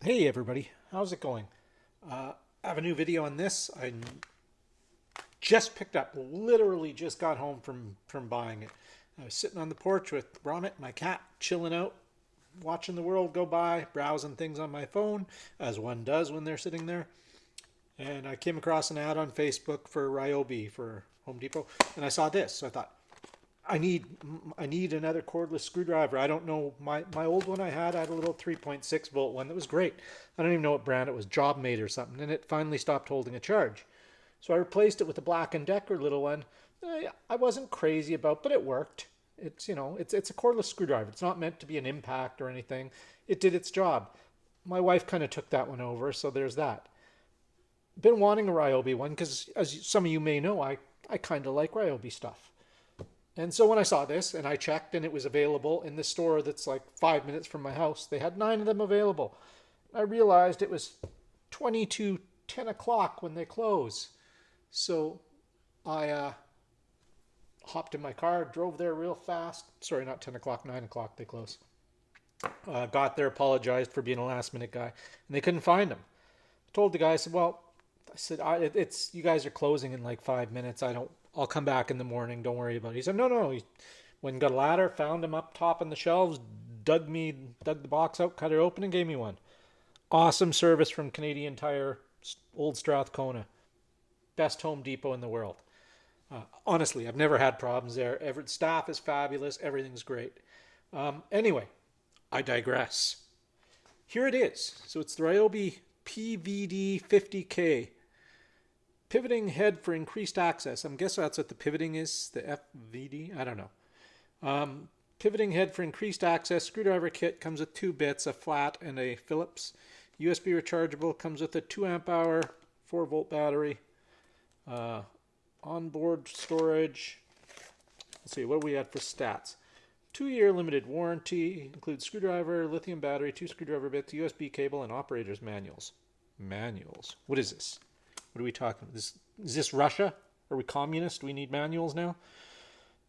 Hey everybody, how's it going? I have a new video on this. I just picked up, literally just got home from buying it. I was sitting on the porch with Gromit, my cat, chilling out, watching the world go by, browsing things on my phone, as one does when they're sitting there. And I came across an ad on Facebook for Ryobi for Home Depot, and I saw this. So I thought, I need another cordless screwdriver. I don't know, my old one I had a little 3.6 volt one that was great. I don't even know what brand it was, Job Made or something, and it finally stopped holding a charge. So I replaced it with a Black & Decker little one. I wasn't crazy about, but it worked. It's a cordless screwdriver. It's not meant to be an impact or anything. It did its job. My wife kind of took that one over, so there's that. Been wanting a Ryobi one because, as some of you may know, I kind of like Ryobi stuff. And so when I saw this and I checked and it was available in this store that's like 5 minutes from my house, they had 9 of them available. I realized it was 20 to 10 o'clock when they close. So I hopped in my car, drove there real fast. Sorry, not 10 o'clock, 9 o'clock they close. Got there, apologized for being a last minute guy, and they couldn't find them. Told the guy, I said, well, it's you guys are closing in like 5 minutes. I'll come back in the morning. Don't worry about it. He said, no. He went and got a ladder, found him up top on the shelves, dug the box out, cut it open, and gave me one. Awesome service from Canadian Tire, Old Strathcona. Best Home Depot in the world. Honestly, I've never had problems there. Staff is fabulous. Everything's great. Anyway, I digress. Here it is. So it's the Ryobi PVD 50K. Pivoting head for increased access. I'm guessing that's what the pivoting is, the FVD. I don't know. Pivoting head for increased access. Screwdriver kit comes with 2 bits, a flat and a Phillips. USB rechargeable comes with a 2 amp hour, 4 volt battery. Onboard storage. Let's see, what do we had for stats? 2-year limited warranty. Includes screwdriver, lithium battery, 2 screwdriver bits, USB cable, and operator's manuals. Manuals. What is this? What are we talking about? Is this Russia? Are we communist? Do we need manuals now?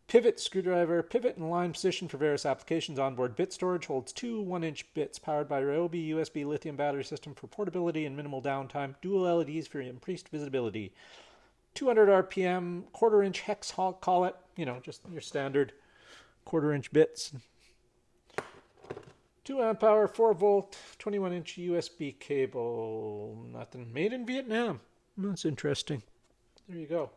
Pivot screwdriver. Pivot and line position for various applications. Onboard bit storage. Holds 2 1-inch bits. Powered by Ryobi USB lithium battery system for portability and minimal downtime. Dual LEDs for increased visibility. 200 RPM. 1/4-inch hex collet. Just your standard 1/4-inch bits. 2 amp hour, 4 volt, 21-inch USB cable. Nothing. Made in Vietnam. That's interesting. There you go.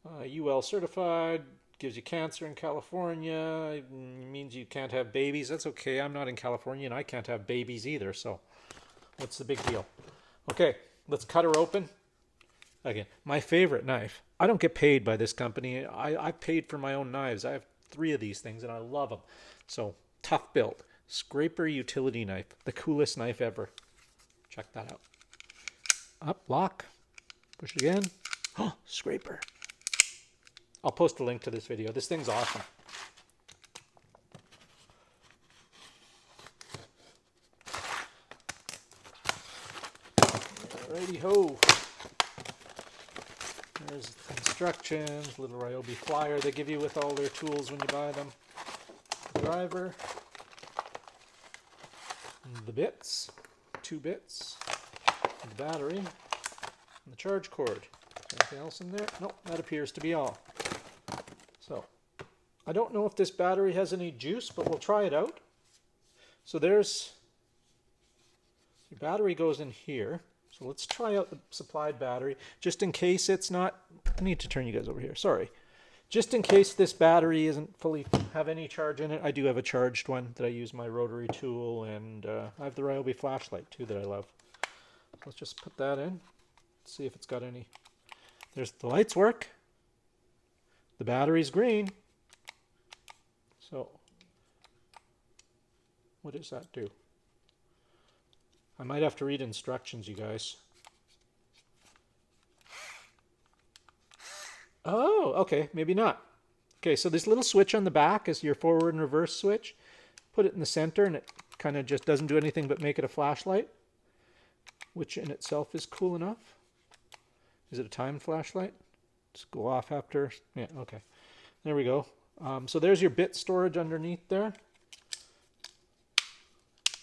UL certified. Gives you cancer in California. It means you can't have babies. That's okay. I'm not in California and I can't have babies either. So what's the big deal? Okay, let's cut her open. Again, my favorite knife. I don't get paid by this company. I paid for my own knives. I have 3 of these things and I love them. So tough build. Scraper utility knife. The coolest knife ever. Check that out. Up, lock. Push again. Oh, scraper. I'll post a link to this video. This thing's awesome. Alrighty ho. There's the instructions, little Ryobi flyer they give you with all their tools when you buy them. The driver. The bits. 2 bits. The battery. And the charge cord. Anything else in there? Nope, that appears to be all. So, I don't know if this battery has any juice, but we'll try it out. So there's, your battery goes in here. So let's try out the supplied battery, just in case it's not, I need to turn you guys over here, sorry. Just in case this battery isn't fully have any charge in it, I do have a charged one that I use my rotary tool, and I have the Ryobi flashlight too that I love. So let's just put that in. See if it's got any. There's the lights work. The battery's green. So what does that do? I might have to read instructions, you guys. Oh, okay, maybe not. Okay, so this little switch on the back is your forward and reverse switch. Put it in the center and it kind of just doesn't do anything but make it a flashlight, which in itself is cool enough. Is it a timed flashlight? Just go off after. Yeah, okay. There we go. So there's your bit storage underneath there.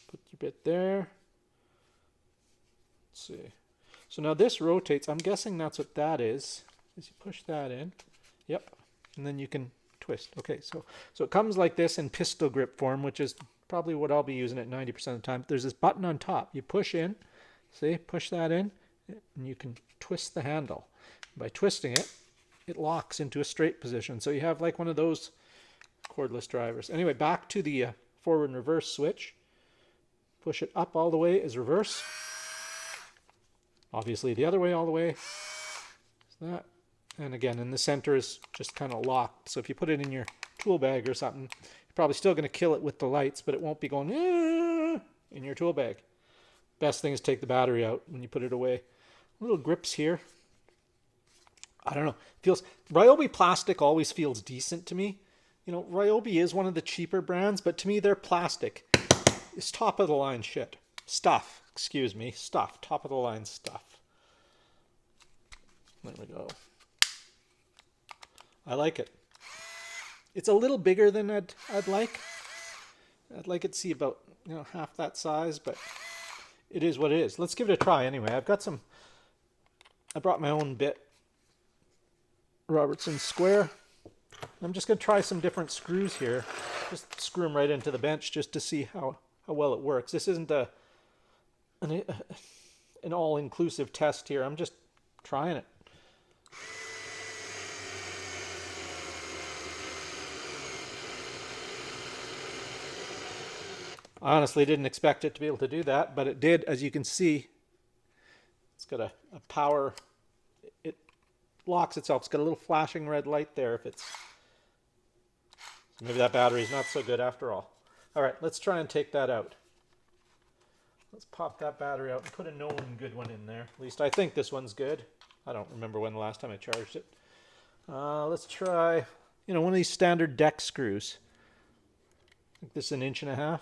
Put your bit there. Let's see. So now this rotates. I'm guessing that's what that is. Is you push that in. Yep. And then you can twist. Okay, so it comes like this in pistol grip form, which is probably what I'll be using it 90% of the time. There's this button on top. You push in. See? Push that in. And you can twist the handle. By twisting it, it locks into a straight position. So you have like one of those cordless drivers. Anyway, back to the forward and reverse switch. Push it up all the way is reverse. Obviously the other way all the way is that. And again, in the center is just kind of locked. So if you put it in your tool bag or something, you're probably still going to kill it with the lights, but it won't be going in your tool bag. Best thing is take the battery out when you put it away. Little grips here. I don't know. Feels Ryobi plastic always feels decent to me. You know, Ryobi is one of the cheaper brands, but to me their plastic is top of the line shit. Stuff, excuse me, stuff, top of the line stuff. There we go. I like it. It's a little bigger than I'd like. I'd like it to see about, you know, half that size, but it is what it is. Let's give it a try anyway. I brought my own bit. Robertson square. I'm just going to try some different screws here. Just screw them right into the bench just to see how well it works. This isn't an all-inclusive test here. I'm just trying it. I honestly didn't expect it to be able to do that, but it did. As you can see, it's got a power. It locks itself. It's got a little flashing red light there. If it's maybe that battery's not so good after all. All right, let's try and take that out. Let's pop that battery out and put a known good one in there. At least I think this one's good. I don't remember when the last time I charged it. Let's try, you know, one of these standard deck screws. I think this is 1.5 inches.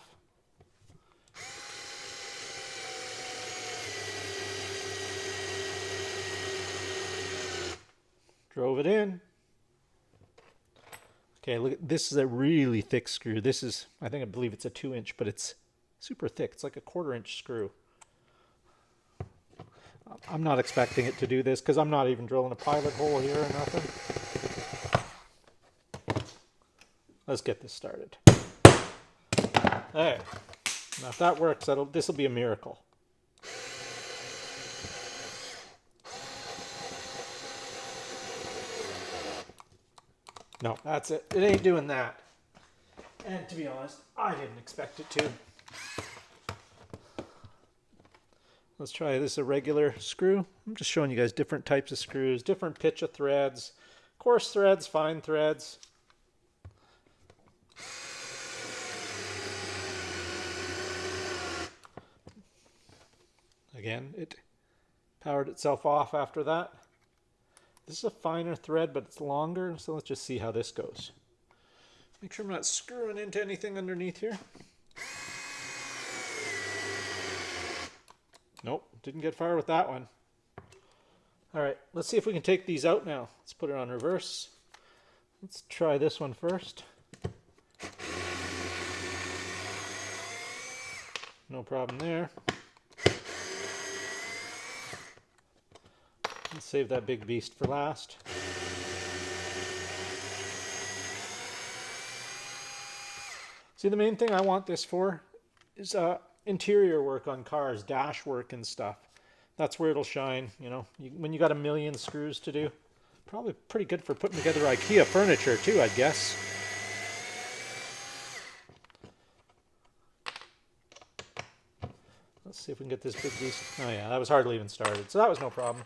Drove it in. Okay, look, this is a really thick screw. This is, I believe it's a 2-inch, but it's super thick. It's like a 1/4-inch screw. I'm not expecting it to do this because I'm not even drilling a pilot hole here or nothing. Let's get this started. There. Now if that works, this will be a miracle. No, that's it. It ain't doing that. And to be honest, I didn't expect it to. Let's try this, a regular screw. I'm just showing you guys different types of screws, different pitch of threads, coarse threads, fine threads. Again, it powered itself off after that. This is a finer thread, but it's longer, so let's just see how this goes. Make sure I'm not screwing into anything underneath here. Nope, didn't get far with that one. All right, let's see if we can take these out now. Let's put it on reverse. Let's try this one first. No problem there. Let's save that big beast for last. See, the main thing I want this for is interior work on cars, dash work and stuff. That's where it'll shine, you know. When you got 1 million screws to do. Probably pretty good for putting together IKEA furniture too, I guess. Let's see if we can get this big beast. Oh yeah, that was hardly even started, so that was no problem.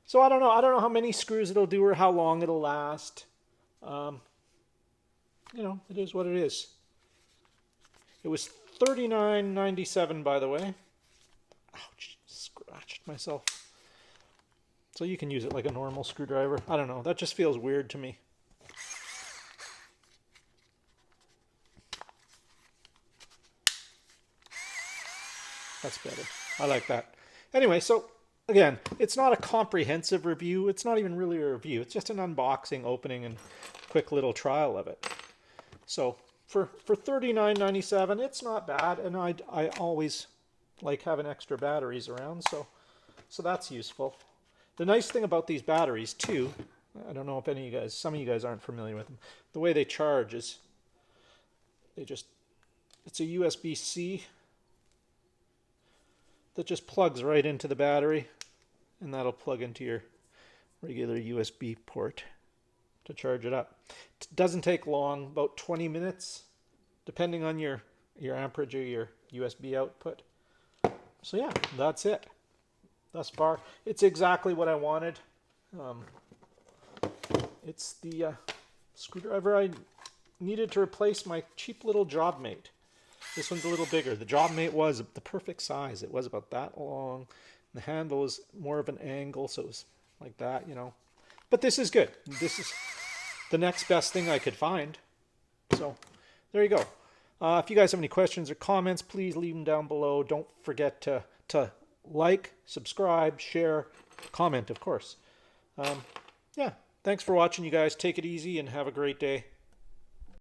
So I don't know how many screws it'll do or how long it'll last. You know, it is what it is. It was $39.97, by the way. Ouch, scratched myself. So you can use it like a normal screwdriver. I don't know, that just feels weird to me. That's better. I like that. Anyway, so again, it's not a comprehensive review. It's not even really a review. It's just an unboxing, opening, and quick little trial of it. So for $39.97, it's not bad. And I always like having extra batteries around. So So that's useful. The nice thing about these batteries too, I don't know if any of you guys, some of you guys aren't familiar with them. The way they charge is it's a USB-C that just plugs right into the battery, and that'll plug into your regular USB port to charge it up. It doesn't take long, about 20 minutes, depending on your amperage or your USB output. So yeah, that's it. Thus far, it's exactly what I wanted. It's the screwdriver I needed to replace my cheap little job mate. This one's a little bigger. The job mate was the perfect size. It was about that long. The handle was more of an angle, so it was like that, you know. But this is good. This is the next best thing I could find. So there you go. If you guys have any questions or comments, please leave them down below. Don't forget to like, subscribe, share, comment, of course. Yeah, thanks for watching, you guys. Take it easy and have a great day.